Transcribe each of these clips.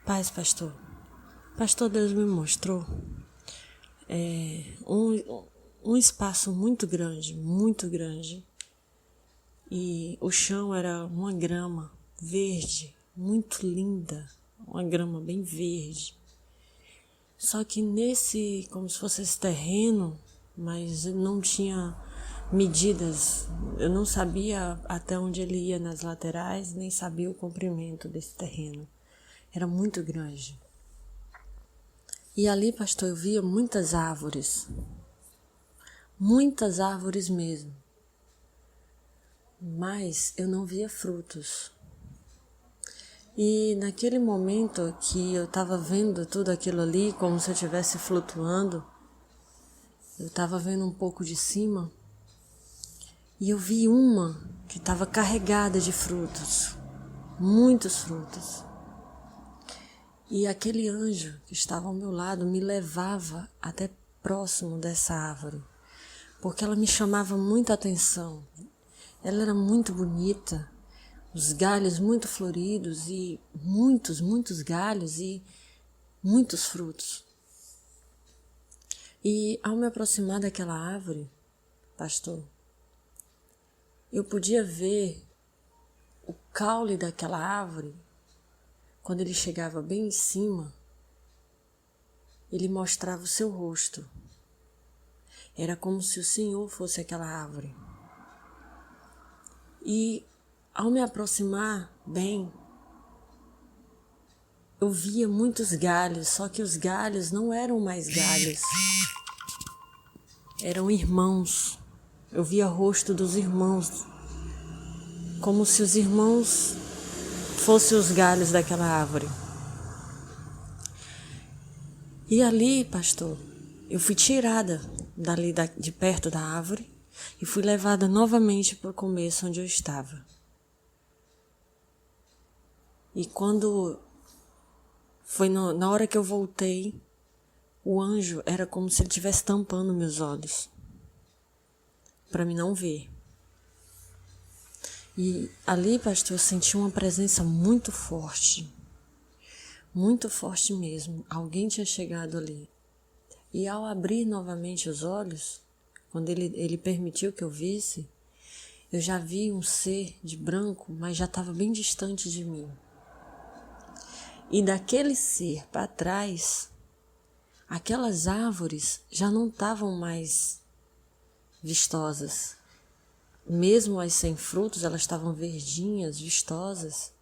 Paz, pastor. Pastor, Deus me mostrou um espaço muito grande. E o chão era uma grama verde, muito linda, uma grama bem verde. Só que nesse, como se fosse esse terreno, mas não tinha medidas. Eu não sabia até onde ele ia nas laterais, nem sabia o comprimento desse terreno. Era muito grande. E ali, pastor, eu via muitas árvores mesmo, mas eu não via frutos. E naquele momento que eu estava vendo tudo aquilo ali, como se eu estivesse flutuando, eu estava vendo um pouco de cima, e eu vi uma que estava carregada de frutos, muitos frutos. E aquele anjo que estava ao meu lado me levava até próximo dessa árvore, porque ela me chamava muita atenção. Ela era muito bonita, os galhos muito floridos e muitos galhos e muitos frutos. E ao me aproximar daquela árvore, pastor, eu podia ver o caule daquela árvore. Quando ele chegava bem em cima, ele mostrava o seu rosto. Era como se o Senhor fosse aquela árvore. E ao me aproximar bem, eu via muitos galhos, só que os galhos não eram mais galhos. Eram irmãos. Eu via o rosto dos irmãos, como se os irmãos fossem os galhos daquela árvore. E ali, pastor, eu fui tirada dali de perto da árvore e fui levada novamente para o começo onde eu estava. E quando foi na hora que eu voltei, o anjo era como se ele estivesse tampando meus olhos para me não ver. E ali, pastor, eu senti uma presença muito forte mesmo. Alguém tinha chegado ali. E ao abrir novamente os olhos, quando ele permitiu que eu visse, eu já vi um ser de branco, mas já estava bem distante de mim. E daquele ser para trás, aquelas árvores já não estavam mais vistosas. Mesmo as sem frutos, elas estavam verdinhas, vistosas,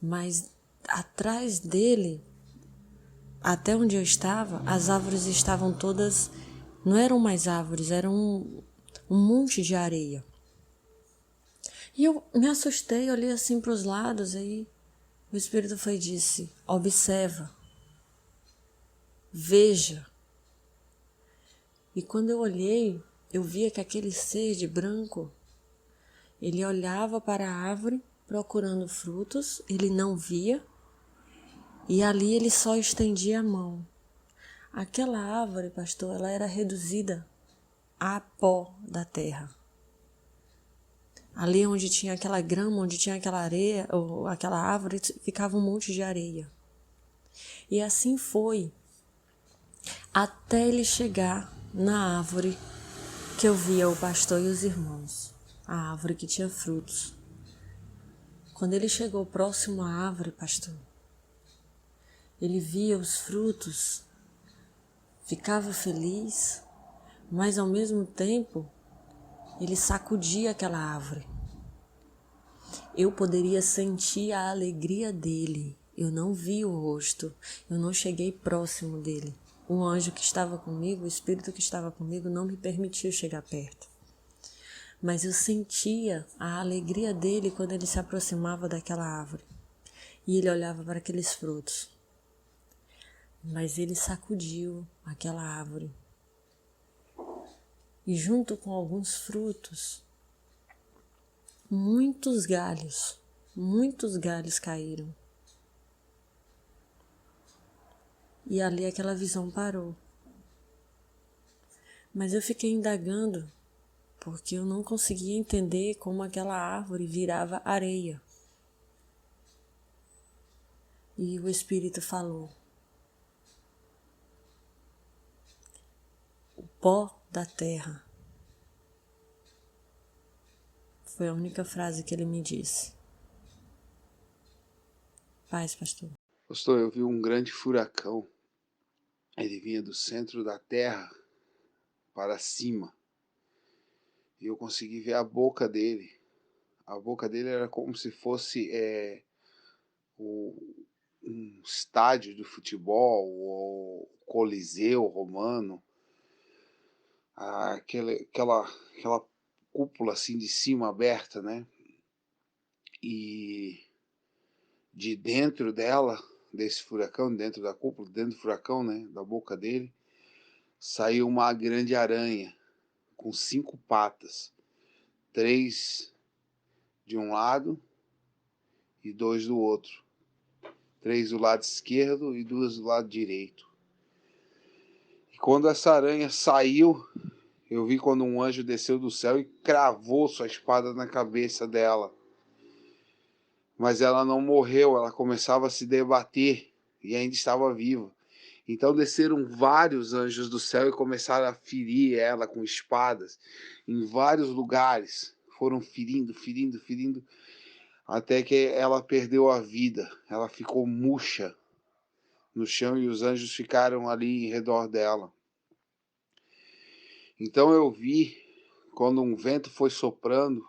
mas atrás dele, até onde eu estava, as árvores estavam todas, não eram mais árvores, eram um monte de areia. E eu me assustei, olhei assim para os lados, aí o Espírito foi e disse: observa, veja. E quando eu olhei, eu via que aquele ser de branco, ele olhava para a árvore procurando frutos, ele não via, e ali ele só estendia a mão. Aquela árvore, pastor, ela era reduzida a pó da terra. Ali onde tinha aquela grama, onde tinha aquela areia, ou aquela árvore, ficava um monte de areia. E assim foi, até ele chegar na árvore que eu via o pastor e os irmãos, a árvore que tinha frutos. Quando ele chegou próximo à árvore, pastor, ele via os frutos, ficava feliz, mas ao mesmo tempo ele sacudia aquela árvore. Eu poderia sentir a alegria dele. Eu não vi o rosto, eu não cheguei próximo dele. O anjo que estava comigo, o espírito que estava comigo, não me permitiu chegar perto. Mas eu sentia a alegria dele quando ele se aproximava daquela árvore. E ele olhava para aqueles frutos. Mas ele sacudiu aquela árvore. E junto com alguns frutos, muitos galhos caíram. E ali aquela visão parou. Mas eu fiquei indagando, porque eu não conseguia entender como aquela árvore virava areia. E o Espírito falou: o pó da terra. Foi a única frase que ele me disse. Paz, pastor. Pastor, eu vi um grande furacão. Ele vinha do centro da terra para cima. E eu consegui ver a boca dele. A boca dele era como se fosse um estádio de futebol ou coliseu romano. Aquela cúpula assim de cima aberta, né? E de dentro dela, desse furacão, dentro da cúpula, dentro do furacão, né? Da boca dele, saiu uma grande aranha com 5 patas. 3 de um lado e 2 do outro. 3 do lado esquerdo e 2 do lado direito. E quando essa aranha saiu, eu vi quando um anjo desceu do céu e cravou sua espada na cabeça dela. Mas ela não morreu, ela começava a se debater e ainda estava viva. Então desceram vários anjos do céu e começaram a ferir ela com espadas em vários lugares. Foram ferindo, até que ela perdeu a vida. Ela ficou murcha no chão e os anjos ficaram ali em redor dela. Então eu vi, quando um vento foi soprando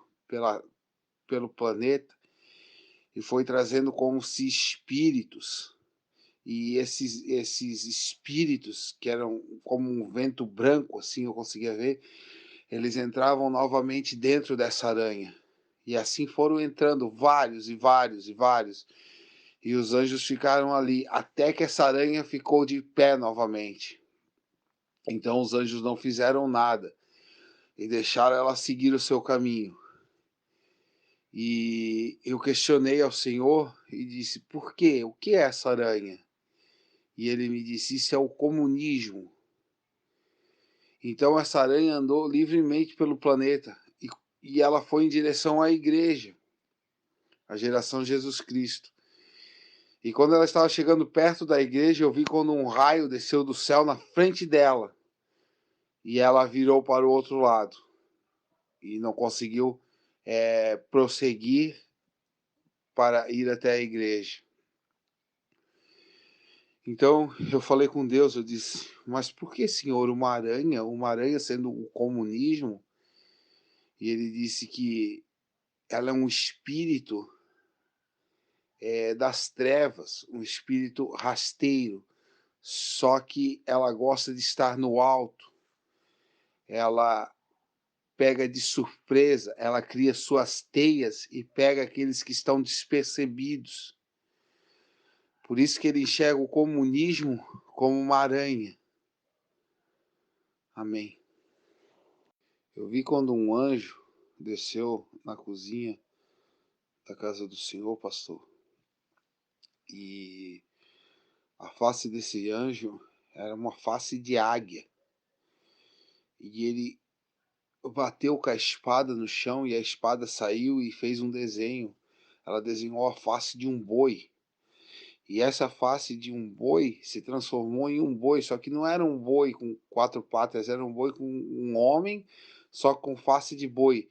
pelo planeta e foi trazendo como se espíritos, e esses espíritos, que eram como um vento branco, assim eu conseguia ver, eles entravam novamente dentro dessa aranha. E assim foram entrando vários e vários e vários. E os anjos ficaram ali, até que essa aranha ficou de pé novamente. Então os anjos não fizeram nada e deixaram ela seguir o seu caminho. E eu questionei ao Senhor e disse: por quê? O que é essa aranha? E ele me disse: isso é o comunismo. Então essa aranha andou livremente pelo planeta e ela foi em direção à igreja, a geração Jesus Cristo. E quando ela estava chegando perto da igreja, eu vi quando um raio desceu do céu na frente dela. E ela virou para o outro lado. E não conseguiu prosseguir para ir até a igreja. Então eu falei com Deus, eu disse: mas por que, Senhor, uma aranha sendo o comunismo? E ele disse que ela é um espírito das trevas, um espírito rasteiro, só que ela gosta de estar no alto, ela pega de surpresa, ela cria suas teias e pega aqueles que estão despercebidos. Por isso que ele enxerga o comunismo como uma aranha. Amém. Eu vi quando um anjo desceu na cozinha da casa do Senhor, pastor, e a face desse anjo era uma face de águia. E ele bateu com a espada no chão e a espada saiu e fez um desenho. Ela desenhou a face de um boi. E essa face de um boi se transformou em um boi, só que não era um boi com 4 patas, era um boi com um homem, só com face de boi.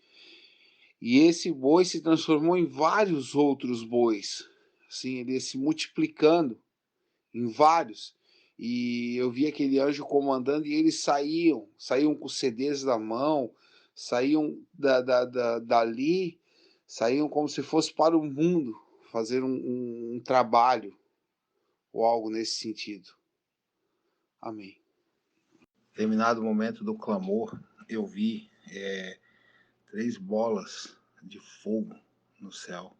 E esse boi se transformou em vários outros bois. Assim, ele ia se multiplicando em vários. E eu vi aquele anjo comandando e eles saíam com CDs na mão, saíam dali, saíam como se fosse para o mundo fazer um trabalho ou algo nesse sentido. Amém. Determinado momento do clamor, eu vi 3 bolas de fogo no céu.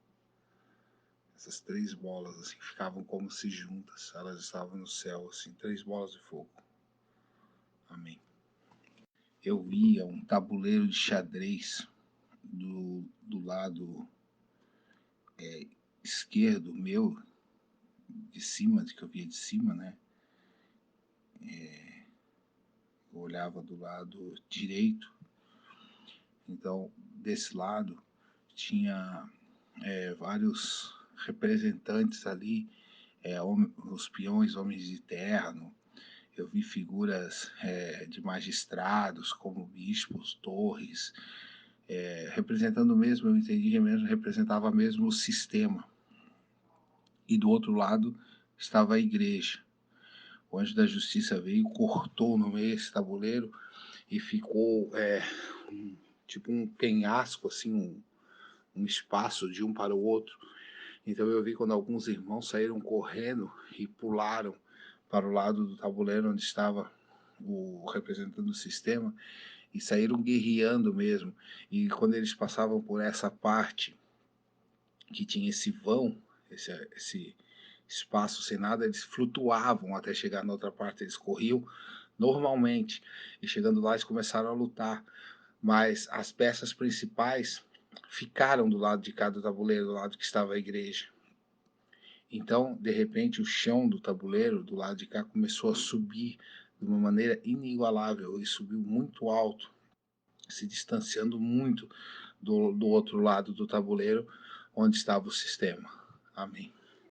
Essas 3 bolas assim ficavam como se juntas, elas estavam no céu, assim, 3 bolas de fogo. Amém. Eu via um tabuleiro de xadrez do lado esquerdo meu, de cima, que eu via de cima, né? Eu olhava do lado direito, então desse lado tinha vários representantes ali os peões, homens de terno. Eu vi figuras de magistrados, como bispos, torres, representando mesmo, eu entendi mesmo, representava mesmo o sistema. E do outro lado estava a igreja. O anjo da justiça veio, cortou no meio esse tabuleiro e ficou tipo um penhasco, assim, um espaço de um para o outro. Então eu vi quando alguns irmãos saíram correndo e pularam para o lado do tabuleiro onde estava o representando o sistema e saíram guerreando mesmo. E quando eles passavam por essa parte que tinha esse vão, esse espaço sem nada, eles flutuavam até chegar na outra parte, eles corriam normalmente e chegando lá eles começaram a lutar, mas as peças principais ficaram do lado de cá do tabuleiro, do lado que estava a igreja. Então, de repente, o chão do tabuleiro do lado de cá começou a subir de uma maneira inigualável e subiu muito alto, se distanciando muito do outro lado do tabuleiro onde estava o sistema. Amém.